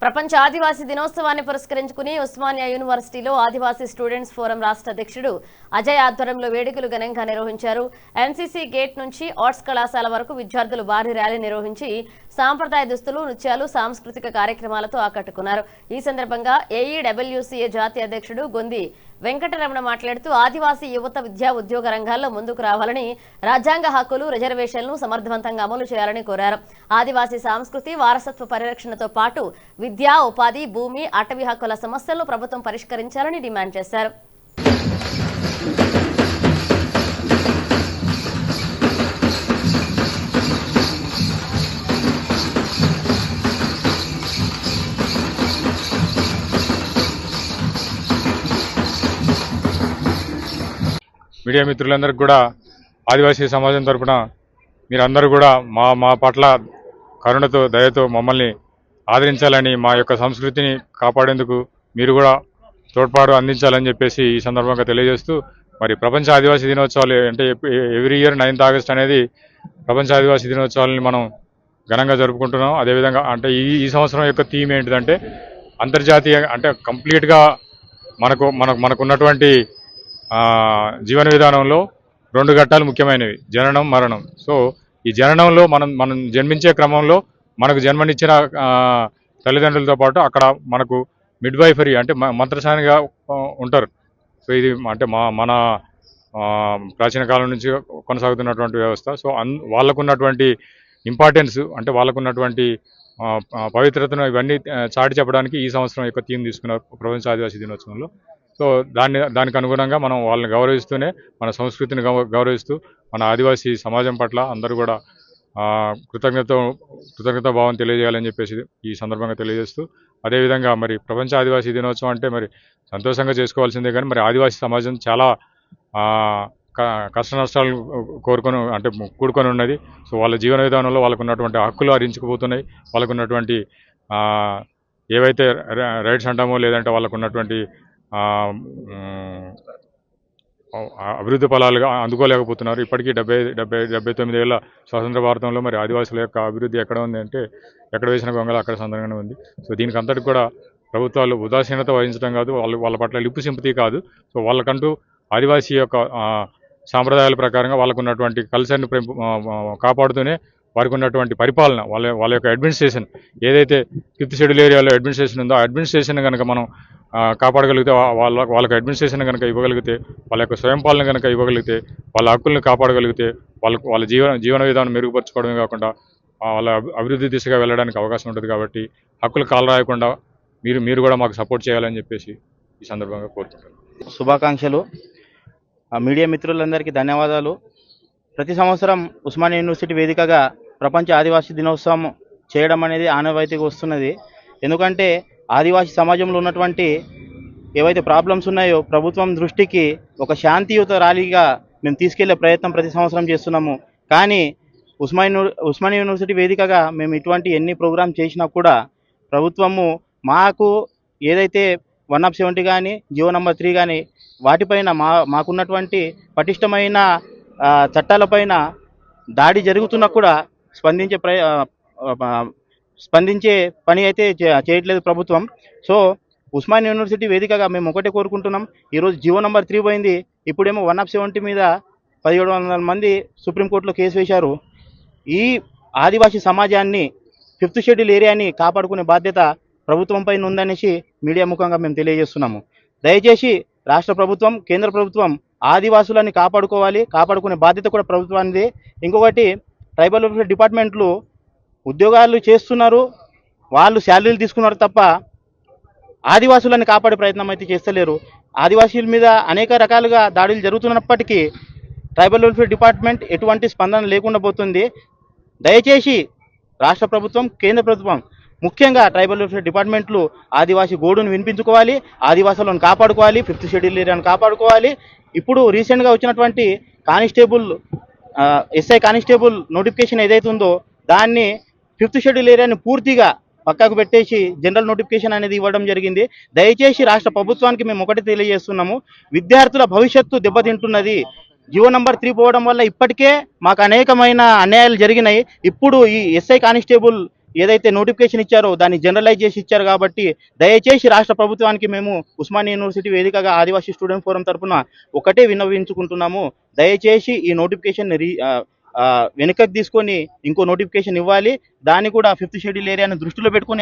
ప్రపంచ ఆదివాసీ దినోత్సవాన్ని పురస్కరించుకుని ఉస్మానియా యూనివర్సిటీలో ఆదివాసీ స్టూడెంట్స్ ఫోరం రాష్ట్ర అధ్యక్షుడు అజయ్ ఆధ్వర్యంలో వేడుకలు ఘనంగా నిర్వహించారు. ఎన్సీసీ గేట్ నుంచి ఆర్ట్స్ కళాశాల వరకు విద్యార్థులు భారీ ర్యాలీ నిర్వహించి సాంప్రదాయ దుస్తులు, నృత్యాలు, సాంస్కృతిక కార్యక్రమాలతో ఆకట్టుకున్నారు. ఈ సందర్భంగా ఏఈడబ్ల్యూసీఏ జాతీయ అధ్యక్షుడు గొంది వెంకటరమణ మాట్లాడుతూ ఆదివాసీ యువత విద్యా ఉద్యోగ రంగాల్లో ముందుకు రావాలని, రాజ్యాంగ హక్కులు, రిజర్వేషన్లు సమర్థవంతంగా అమలు చేయాలని కోరారు. ఆదివాసీ సంస్కృతి వారసత్వ పరిరక్షణతో పాటు విద్యా, ఉపాధి, భూమి, అటవీ హక్కుల సమస్యలను ప్రభుత్వం పరిష్కరించాలని డిమాండ్ చేశారు. మీడియా మిత్రులందరికీ కూడా ఆదివాసీ సమాజం తరపున మీరందరూ కూడా మా పట్ల కరుణతో, దయతో మమ్మల్ని ఆదరించాలని, మా యొక్క సంస్కృతిని కాపాడేందుకు మీరు కూడా తోడ్పాటు అందించాలని చెప్పేసి ఈ సందర్భంగా తెలియజేస్తూ, మరి ప్రపంచ ఆదివాసీ దినోత్సవాలు అంటే ఎవ్రీ ఇయర్ 9th ఆగస్ట్ అనేది ప్రపంచ ఆదివాసీ దినోత్సవాలని మనం ఘనంగా జరుపుకుంటున్నాం. అదేవిధంగా అంటే ఈ సంవత్సరం యొక్క థీమ్ ఏంటిదంటే అంతర్జాతీయ అంటే కంప్లీట్గా మనకున్నటువంటి జీవన విధానంలో 2 ఘట్టాలు ముఖ్యమైనవి, జననం, మరణం. సో ఈ జననంలో మనం జన్మించే క్రమంలో మనకు జన్మనిచ్చిన తల్లిదండ్రులతో పాటు అక్కడ మనకు మిడ్వైఫరీ అంటే మంత్రసానిగా ఉంటారు. సో ఇది అంటే మన ప్రాచీన కాలం నుంచి కొనసాగుతున్నటువంటి వ్యవస్థ. సో వాళ్ళకున్నటువంటి ఇంపార్టెన్స్ అంటే వాళ్ళకున్నటువంటి పవిత్రతను ఇవన్నీ చాటి చెప్పడానికి ఈ సంవత్సరం యొక్క థీమ్ తీసుకున్నారు ప్రపంచ ఆదివాసీ దినోత్సవంలో. సో దానికి అనుగుణంగా మనం వాళ్ళని గౌరవిస్తూనే మన సంస్కృతిని గౌరవిస్తూ మన ఆదివాసీ సమాజం పట్ల అందరూ కూడా కృతజ్ఞతా భావం తెలియజేయాలని చెప్పేసి ఈ సందర్భంగా తెలియజేస్తూ, అదేవిధంగా మరి ప్రపంచ ఆదివాసీ దినోత్సవం అంటే మరి సంతోషంగా చేసుకోవాల్సిందే, కానీ మరి ఆదివాసీ సమాజం చాలా కష్ట నష్టాలు కూడుకొని ఉన్నది. సో వాళ్ళ జీవన విధానంలో వాళ్ళకు ఉన్నటువంటి హక్కులు హరించుకుపోతున్నాయి. వాళ్ళకు ఉన్నటువంటి ఏవైతే రైట్స్ అంటామో, లేదంటే వాళ్ళకు ఉన్నటువంటి అభివృద్ధి ఫలాలుగా అందుకోలేకపోతున్నారు. ఇప్పటికీ 79 ఏళ్ల స్వాతంత్ర భారతంలో మరి ఆదివాసుల యొక్క అభివృద్ధి ఎక్కడ ఉంది అంటే ఎక్కడ వేసిన గొంగళ అక్కడ సందర్భంగానే ఉంది. సో దీనికి అంతటికి కూడా ప్రభుత్వాలు ఉదాసీనత వహించడం కాదు, వాళ్ళ పట్ల లిప్పు సింపతి కాదు. సో వాళ్ళకంటూ ఆదివాసీ యొక్క సాంప్రదాయాల ప్రకారంగా వాళ్ళకు ఉన్నటువంటి కల్చర్ని కాపాడుతూనే వారికి ఉన్నటువంటి పరిపాలన, వాళ్ళ యొక్క అడ్మినిస్ట్రేషన్ ఏదైతే 5th షెడ్యూల్ ఏరియాలో అడ్మినిస్ట్రేషన్ ఉందో ఆ అడ్మినిస్ట్రేషన్ కనుక మనం కాపాడగలిగితే, వాళ్ళకి అడ్మినిస్ట్రేషన్ కనుక ఇవ్వగలిగితే, వాళ్ళ యొక్క స్వయం పాలన కనుక ఇవ్వగలిగితే, వాళ్ళ హక్కుల్ని కాపాడగలిగితే, వాళ్ళ జీవన విధానం మెరుగుపరచుకోవడమే కాకుండా వాళ్ళ అభివృద్ధి దిశగా వెళ్ళడానికి అవకాశం ఉంటుంది. కాబట్టి హక్కులు కాలరాయకుండా మీరు కూడా మాకు సపోర్ట్ చేయాలని చెప్పేసి ఈ సందర్భంగా కోరుకుంటున్నాను. శుభాకాంక్షలు. మీడియా మిత్రులందరికీ ధన్యవాదాలు. ప్రతి సంవత్సరం ఉస్మానియా యూనివర్సిటీ వేదికగా ప్రపంచ ఆదివాసీ దినోత్సవం చేయడం అనేది ఆనవాయితీగా వస్తున్నది. ఎందుకంటే ఆదివాసీ సమాజంలో ఉన్నటువంటి ఏవైతే ప్రాబ్లమ్స్ ఉన్నాయో ప్రభుత్వం దృష్టికి ఒక శాంతియుత ర్యాలీగా మేము తీసుకెళ్లే ప్రయత్నం ప్రతి సంవత్సరం చేస్తున్నాము. కానీ ఉస్మానియా యూనివర్సిటీ వేదికగా మేము ఇటువంటి ఎన్ని ప్రోగ్రామ్స్ చేసినా కూడా ప్రభుత్వము మాకు ఏదైతే 170 కానీ జియో నంబర్ 3 కానీ వాటిపైన మాకున్నటువంటి పటిష్టమైన చట్టాలపైన దాడి జరుగుతున్నా కూడా స్పందించే పని అయితే చేయట్లేదు ప్రభుత్వం. సో ఉస్మానియా యూనివర్సిటీ వేదికగా మేము ఒకటే కోరుకుంటున్నాం. ఈరోజు జియో నంబర్ 3 పోయింది, ఇప్పుడేమో 170 మీద 1700 మంది సుప్రీంకోర్టులో కేసు వేశారు. ఈ ఆదివాసీ సమాజాన్ని 5th షెడ్యూల్ ఏరియాని కాపాడుకునే బాధ్యత ప్రభుత్వం పైన ఉందనేసి మీడియా ముఖంగా మేము తెలియజేస్తున్నాము. దయచేసి రాష్ట్ర ప్రభుత్వం, కేంద్ర ప్రభుత్వం ఆదివాసులని కాపాడుకునే బాధ్యత కూడా ప్రభుత్వానిదే. ఇంకొకటి, ట్రైబల్ వెల్ఫేర్ డిపార్ట్మెంట్లు ఉద్యోగాలు చేస్తున్నారు, వాళ్ళు శాలరీలు తీసుకున్నారు తప్ప ఆదివాసులని కాపాడే ప్రయత్నం అయితే చేస్తలేరు. ఆదివాసీల మీద అనేక రకాలుగా దాడులు జరుగుతున్నప్పటికీ ట్రైబల్ వెల్ఫేర్ డిపార్ట్మెంట్ ఎటువంటి స్పందన లేకుండా పోతుంది. దయచేసి రాష్ట్ర ప్రభుత్వం, కేంద్ర ప్రభుత్వం ముఖ్యంగా ట్రైబల్ వెల్ఫేర్ డిపార్ట్మెంట్లు ఆదివాసీ గోడును వినిపించుకోవాలి, ఆదివాసులను కాపాడుకోవాలి, 5th షెడ్యూల్ ఏరియాను కాపాడుకోవాలి. ఇప్పుడు రీసెంట్గా వచ్చినటువంటి ఎస్ఐ కానిస్టేబుల్ నోటిఫికేషన్ ఏదైతే ఉందో దాన్ని 5th షెడ్యూల్ ఏరియాని పూర్తిగా పక్కకు పెట్టేసి జనరల్ నోటిఫికేషన్ అనేది ఇవ్వడం జరిగింది. దయచేసి రాష్ట్ర ప్రభుత్వానికి మేము ఒకటి తెలియజేస్తున్నాము, విద్యార్థుల భవిష్యత్తు దెబ్బతింటున్నది. జియో నంబర్ 3 పోవడం వల్ల ఇప్పటికే మాకు అనేకమైన అన్యాయాలు జరిగినాయి. ఇప్పుడు ఈ ఎస్ఐ కానిస్టేబుల్ ఏదైతే నోటిఫికేషన్ ఇచ్చారో దాన్ని జనరలైజ్ చేసి ఇచ్చారు కాబట్టి దయచేసి రాష్ట్ర ప్రభుత్వానికి మేము ఉస్మానియా యూనివర్సిటీ వేదికగా ఆదివాసీ స్టూడెంట్ ఫోరం తరఫున ఒకటే విన్నవించుకుంటున్నాము. దయచేసి ఈ నోటిఫికేషన్ వెనుకకు తీసుకొని ఇంకో నోటిఫికేషన్ ఇవ్వాలి. దాన్ని కూడా 5th షెడ్యూల్ ఏరియాను దృష్టిలో పెట్టుకొని